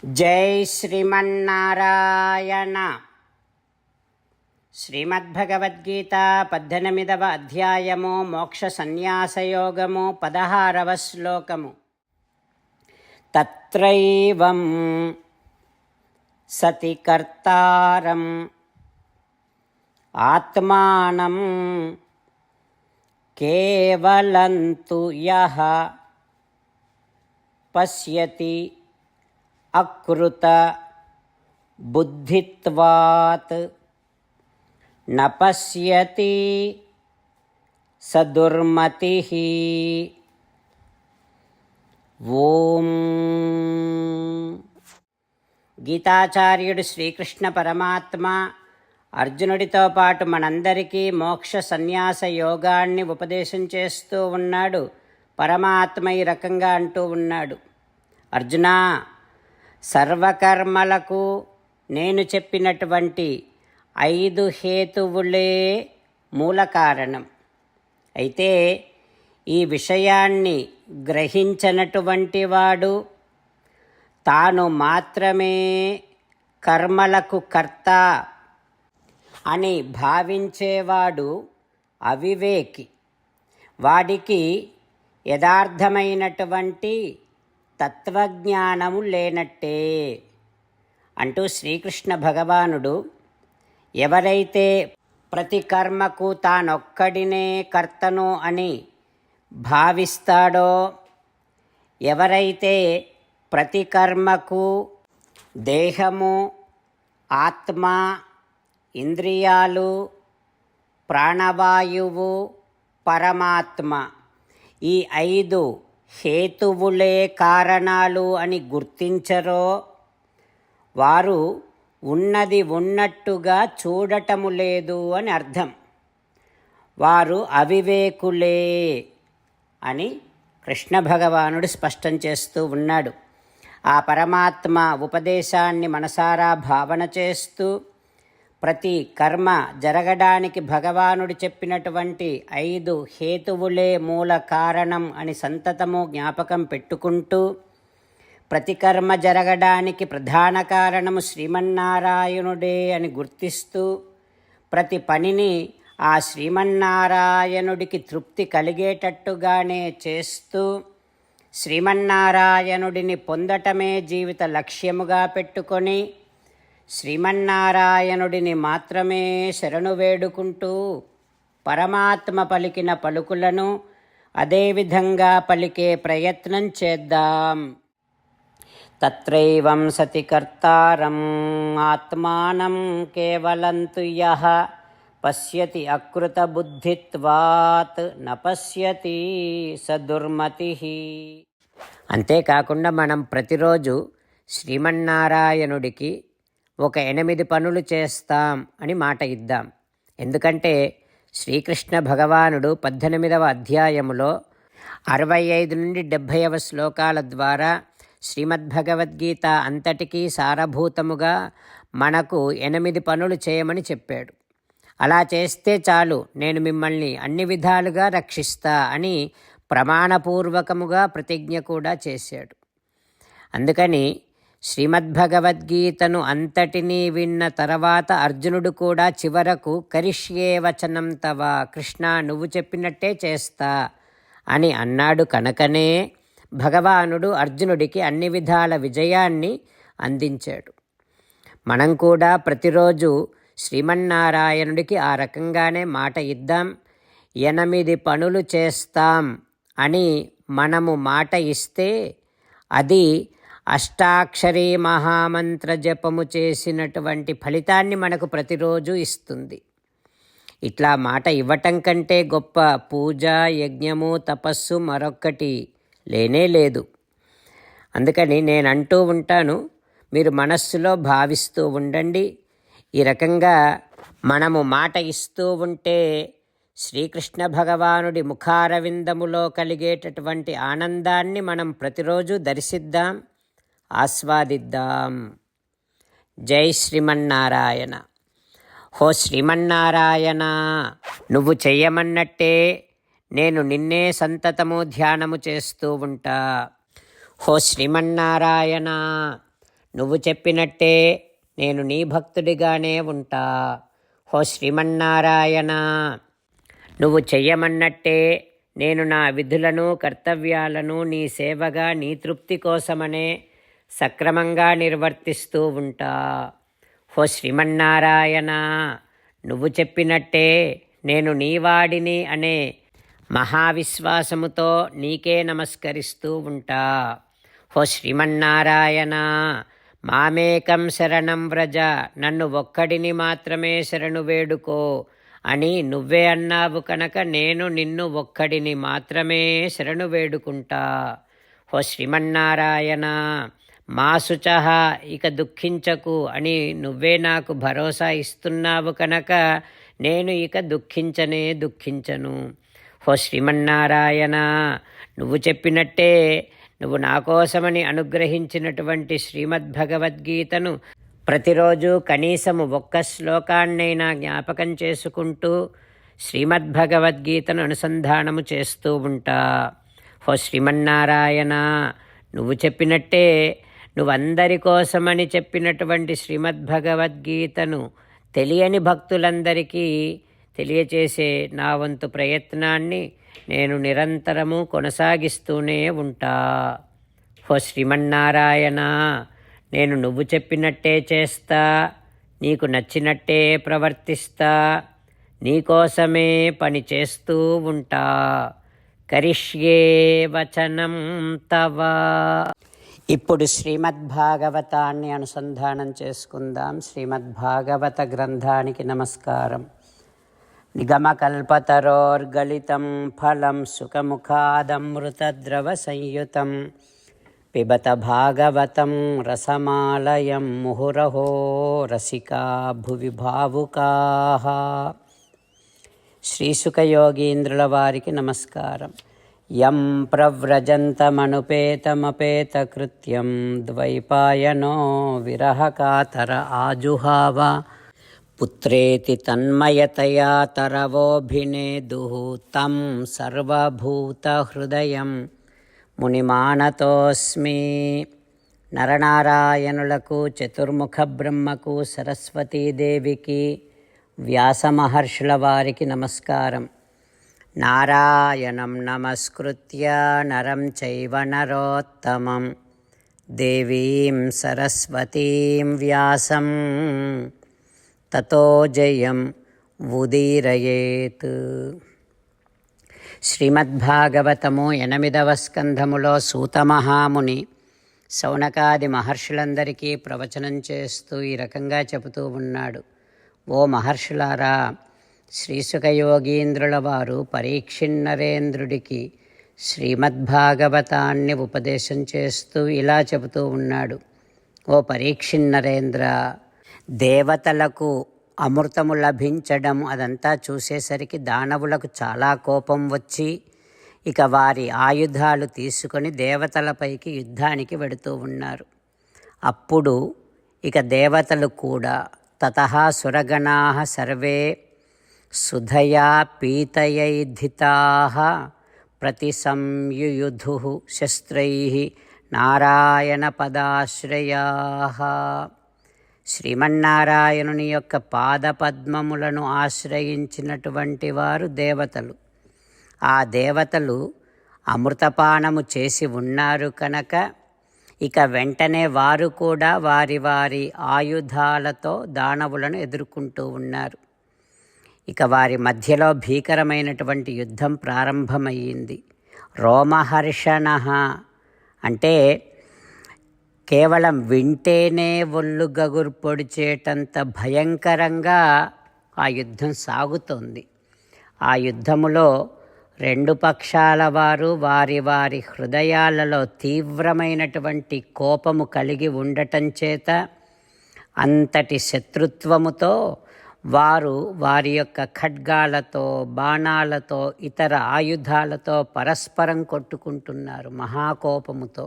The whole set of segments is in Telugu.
జై శ్రీమన్నారాయణ. శ్రీమద్భగవద్గీత 18వ అధ్యాయము మోక్ష సన్యాసయోగము 16వ శ్లోకము. తత్రైవం సతి కర్తారం ఆత్మానం కేవలంతు యః పశ్యతి అకృత బుద్ధిత్వాత్ న పశ్యతి సదుర్మతిః. ఓం. గీతాచార్యుడు శ్రీకృష్ణ పరమాత్మ అర్జునుడితో పాటు మనందరికీ మోక్ష సన్యాస యోగాన్ని ఉపదేశం చేస్తూ ఉన్నాడు. పరమాత్మ ఈ రకంగా అంటూ ఉన్నాడు, అర్జునా, సర్వకర్మలకు నేను చెప్పినటువంటి 5 హేతువులే మూల కారణం. అయితే ఈ విషయాన్ని గ్రహించనటువంటి వాడు, తాను మాత్రమే కర్మలకు కర్త అని భావించేవాడు అవివేకి. వాడికి యథార్థమైనటువంటి తత్వజ్ఞానము లేనట్టే అంటూ శ్రీకృష్ణ భగవానుడు ఎవరైతే ప్రతి కర్మకు తానొక్కడినే కర్తను అని భావిస్తాడో, ఎవరైతే ప్రతి కర్మకు దేహము, ఆత్మ, ఇంద్రియాలు, ప్రాణవాయువు, పరమాత్మ ఈ 5 హేతువులే కారణాలు అని గుర్తించరో, వారు ఉన్నది ఉన్నట్టుగా చూడటము లేదు అని అర్థం. వారు అవివేకులే అని కృష్ణ భగవానుడు స్పష్టం చేస్తూ ఉన్నాడు. ఆ పరమాత్మ ఉపదేశాన్ని మనసారా భావన చేస్తూ ప్రతి కర్మ జరగడానికి భగవానుడు చెప్పినటువంటి 5 హేతువులే మూల కారణం అని సంతతము జ్ఞాపకం పెట్టుకుంటూ, ప్రతి కర్మ జరగడానికి ప్రధాన కారణము శ్రీమన్నారాయణుడే అని గుర్తిస్తూ, ప్రతి పనిని ఆ శ్రీమన్నారాయణుడికి తృప్తి కలిగేటట్టుగానే చేస్తూ, శ్రీమన్నారాయణుడిని పొందటమే జీవిత లక్ష్యముగా పెట్టుకొని శ్రీమన్నారాయణుడిని మాత్రమే శరణు వేడుకుంటూ పరమాత్మ పలికిన పలుకులను అదేవిధంగా పలికే ప్రయత్నం చేద్దాం. తత్రైవం సతి కర్తారం ఆత్మానం కేవలంతు యః పశ్యతి అకృత బుద్ధిత్వాత్ న పశ్యతి సదుర్మతిః. అంతేకాకుండా మనం ప్రతిరోజు శ్రీమన్నారాయణుడికి ఒక 8 పనులు చేస్తాం అని మాట ఇద్దాం. ఎందుకంటే శ్రీకృష్ణ భగవానుడు 18వ అధ్యాయములో 65 నుండి 70వ శ్లోకాల ద్వారా శ్రీమద్భగవద్గీత అంతటికీ సారభూతముగా మనకు 8 పనులు చేయమని చెప్పాడు. అలా చేస్తే చాలు, నేను మిమ్మల్ని అన్ని విధాలుగా రక్షిస్తా అని ప్రమాణపూర్వకముగా ప్రతిజ్ఞ కూడా చేశాడు. అందుకని శ్రీమద్భగవద్గీతను అంతటినీ విన్న తర్వాత అర్జునుడు కూడా చివరకు కరిష్యే వచనం తవ, కృష్ణ నువ్వు చెప్పినట్టే చేస్తా అని అన్నాడు. కనుకనే భగవానుడు అర్జునుడికి అన్ని విధాల విజయాన్ని అందించాడు. మనం కూడా ప్రతిరోజు శ్రీమన్నారాయణుడికి ఆ రకంగానే మాట ఇద్దాం. 8 పనులు చేస్తాం అని మనము మాట ఇస్తే అది అష్టాక్షరీ మహామంత్ర జపము చేసినటువంటి ఫలితాన్ని మనకు ప్రతిరోజు ఇస్తుంది. ఇట్లా మాట ఇవ్వటం కంటే గొప్ప పూజ, యజ్ఞము, తపస్సు మరొక్కటి లేనే లేదు. అందుకని నేను అంటూ ఉంటాను, మీరు మనస్సులో భావిస్తూ ఉండండి. ఈ రకంగా మనము మాట ఇస్తూ ఉంటే శ్రీకృష్ణ భగవానుడి ముఖారవిందములో కలిగేటటువంటి ఆనందాన్ని మనం ప్రతిరోజు దర్శిద్దాం, ఆస్వాదిద్దాం. జై శ్రీమన్నారాయణ. హో శ్రీమన్నారాయణ, నువ్వు చెయ్యమన్నట్టే నేను నిన్నే సంతతము ధ్యానము చేస్తూ ఉంటా. హో శ్రీమన్నారాయణ, నువ్వు చెప్పినట్టే నేను నీ భక్తుడిగానే ఉంటా. ఓ శ్రీమన్నారాయణ, నువ్వు చెయ్యమన్నట్టే నేను నా విధులను కర్తవ్యాలను నీ సేవగా నీ తృప్తి కోసమనే సక్రమంగా నిర్వర్తిస్తూ ఉంటా. ఓ శ్రీమన్నారాయణ, నువ్వు చెప్పినట్టే నేను నీవాడిని అనే మహావిశ్వాసముతో నీకే నమస్కరిస్తూ ఉంటా. ఓ శ్రీమన్నారాయణ, మామేకం శరణం వ్రజ, నన్ను ఒక్కడిని మాత్రమే శరణు వేడుకో అని నువ్వే అన్నావు కనుక నేను నిన్ను ఒక్కడిని మాత్రమే శరణు వేడుకుంటా. ఓ శ్రీమన్నారాయణ, మా శుచః, ఇక దుఃఖించకు అని నువ్వే నాకు భరోసా ఇస్తున్నావు కనుక నేను ఇక దుఃఖించను. ఓ శ్రీమన్నారాయణ, నువ్వు చెప్పినట్టే నువ్వు నా కోసమని అనుగ్రహించినటువంటి శ్రీమద్భగవద్గీతను ప్రతిరోజు కనీసము ఒక్క శ్లోకాన్నైనా జ్ఞాపకం చేసుకుంటూ శ్రీమద్భగవద్గీతను అనుసంధానము చేస్తూ ఉంటా. ఓ శ్రీమన్నారాయణ, నువ్వు చెప్పినట్టే నువ్వందరి కోసమని చెప్పినటువంటి శ్రీమద్భగవద్గీతను తెలియని భక్తులందరికీ తెలియచేసే నా వంతు ప్రయత్నాన్ని నేను నిరంతరము కొనసాగిస్తూనే ఉంటా. ఓ శ్రీమన్నారాయణ, నేను నువ్వు చెప్పినట్టే చేస్తా, నీకు నచ్చినట్టే ప్రవర్తిస్తా, నీకోసమే పని చేస్తూ ఉంటా. కరిష్యే వచనం తవ. ఇప్పుడు శ్రీమద్భాగవతాన్ని అనుసంధానం చేసుకుందాం. శ్రీమద్భాగవత గ్రంథానికి నమస్కారం. నిగమకల్పతరోర్గళితం ఫలం సుఖముఖాదమృతద్రవ సంయుతం పిబత భాగవతం రసమాలయం ముహురహో రసికా భువి భావుకాః. శ్రీసుఖయోగీంద్రుల వారికి నమస్కారం. యం ప్రవ్రజంతమనుపేతమపేతకృత్యం ద్వైపాయనో విరహకాతర ఆజుహావ పుత్రేతి తన్మయతయా తరవోభినేదుః తం సర్వభూతహృదయం మునిమానతోస్మి. నరనారాయణులకు, చతుర్ముఖ బ్రహ్మకు, సరస్వతీదేవికి, వ్యాసమహర్షుల వారికి నమస్కారం. నారాయణం నమస్కృత్య నరం చైవ నరోత్తమం దేవీం సరస్వతీం వ్యాసం తతో జయం ఉదీరయేత్. శ్రీమద్భాగవతము 8వ స్కంధములో సూతమహాముని శౌనకాది మహర్షులందరికీ ప్రవచనం చేస్తూ ఈ రకంగా చెబుతూ ఉన్నాడు. ఓ మహర్షులారా, శ్రీసుఖయోగీంద్రుల వారు పరీక్షిన్నరేంద్రుడికి శ్రీమద్భాగవతాన్ని ఉపదేశం చేస్తూ ఇలా చెబుతూ ఉన్నాడు. ఓ పరీక్షిన్నరేంద్ర, దేవతలకు అమృతము లభించడం అదంతా చూసేసరికి దానవులకు చాలా కోపం వచ్చి ఇక వారి ఆయుధాలు తీసుకొని దేవతలపైకి యుద్ధానికి వెడుతూ ఉన్నారు. అప్పుడు ఇక దేవతలు కూడా తతః సురగణాః సర్వే సుధయా పీతయైధితాః ప్రతిసంయుయుధుః శస్త్రైః నారాయణ పదాశ్రయాః. శ్రీమన్నారాయణుని యొక్క పాదపద్మములను ఆశ్రయించినటువంటి వారు దేవతలు. ఆ దేవతలు అమృతపానము చేసి ఉన్నారు కనుక ఇక వెంటనే వారు కూడా వారి వారి ఆయుధాలతో దానవులను ఎదుర్కొంటూ ఉన్నారు. ఇక వారి మధ్యలో భీకరమైనటువంటి యుద్ధం ప్రారంభమయ్యింది. రోమహర్షణః అంటే కేవలం వింటేనే ఒళ్ళు గగురు పొడిచేటంత భయంకరంగా ఆ యుద్ధం సాగుతోంది. ఆ యుద్ధములో రెండు పక్షాల వారు వారి వారి హృదయాలలో తీవ్రమైనటువంటి కోపము కలిగి ఉండటం చేత అంతటి శత్రుత్వముతో వారు వారి యొక్క ఖడ్గాలతో, బాణాలతో, ఇతర ఆయుధాలతో పరస్పరం కొట్టుకుంటున్నారు మహాకోపముతో.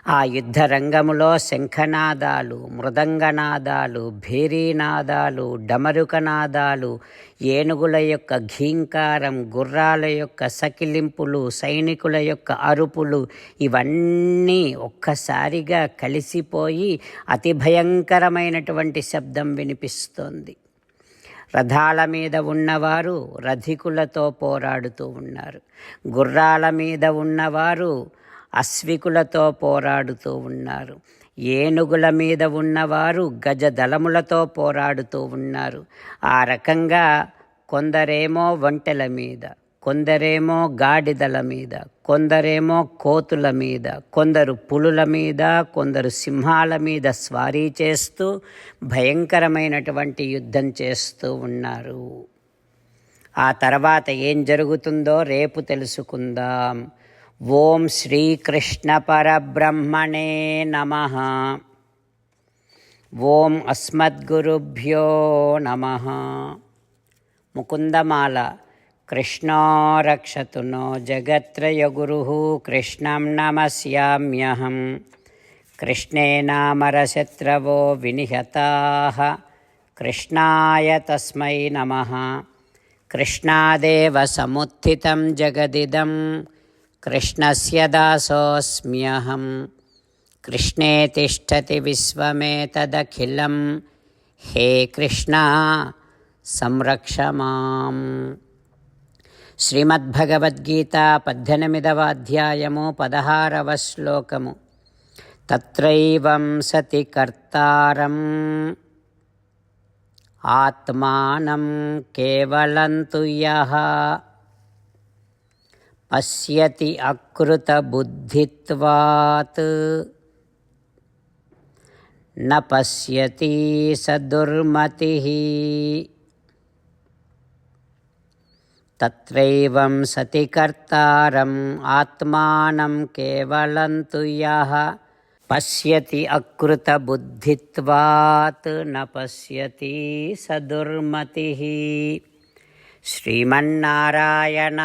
ఆ యుద్ధ రంగములో శంఖనాదాలు, మృదంగనాదాలు, భేరీనాదాలు, డమరుకనాదాలు, ఏనుగుల యొక్క ఘీంకారం, గుర్రాల యొక్క సకిలింపులు, సైనికుల యొక్క అరుపులు ఇవన్నీ ఒక్కసారిగా కలిసిపోయి అతి భయంకరమైనటువంటి శబ్దం వినిపిస్తోంది. రథాల మీద ఉన్నవారు రథికులతో పోరాడుతూ ఉన్నారు. గుర్రాల మీద ఉన్నవారు అశ్వికులతో పోరాడుతూ ఉన్నారు. ఏనుగుల మీద ఉన్నవారు గజదళములతో పోరాడుతూ ఉన్నారు. ఆ రకంగా కొందరేమో ఒంటెల మీద, కొందరేమో గాడిదల మీద, కొందరేమో కోతుల మీద, కొందరు పులుల మీద, కొందరు సింహాల మీద స్వారీ చేస్తూ భయంకరమైనటువంటి యుద్ధం చేస్తూ ఉన్నారు. ఆ తర్వాత ఏం జరుగుతుందో రేపు తెలుసుకుందాం. ఓం శ్రీకృష్ణ పరబ్రహ్మణే నమః. ఓం అస్మద్గురుభ్యో నమః. ముకుందమాల. కృష్ణో రక్షతు నో జగత్రయగురుః కృష్ణం నమస్యామ్యహం. కృష్ణే నామరశత్రవో వినిహతాః కృష్ణాయ తస్మై నమః. కృష్ణాదేవ సముత్థితం జగదిదం కృష్ణస్య దాసోऽస్మ్యహం. కృష్ణే తిష్టతి విశ్వమేతదఖిలం. హే కృష్ణ సంరక్ష మాం. శ్రీమద్భగవద్గీత 18వ అధ్యాయము 16వ శ్లోకము. తత్రైవం సతి కర్తారం ఆత్మానం కేవలం తు యః పశ్యతి అకృత బుద్ధిత్వాత్ న పశ్యతి స దుర్మతిః. తత్రైవం సతి కర్తారం ఆత్మానం కేవలం తు యః పశ్యతి అకృత బుద్ధిత్వాత్ న పశ్యతి స దుర్మతిః. శ్రీమన్నారాయణ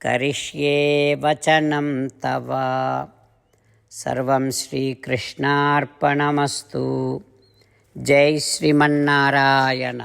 కరిష్యే వచనం తవ. సర్వం శ్రీకృష్ణార్పణమస్తు. జై శ్రీమన్నారాయణ.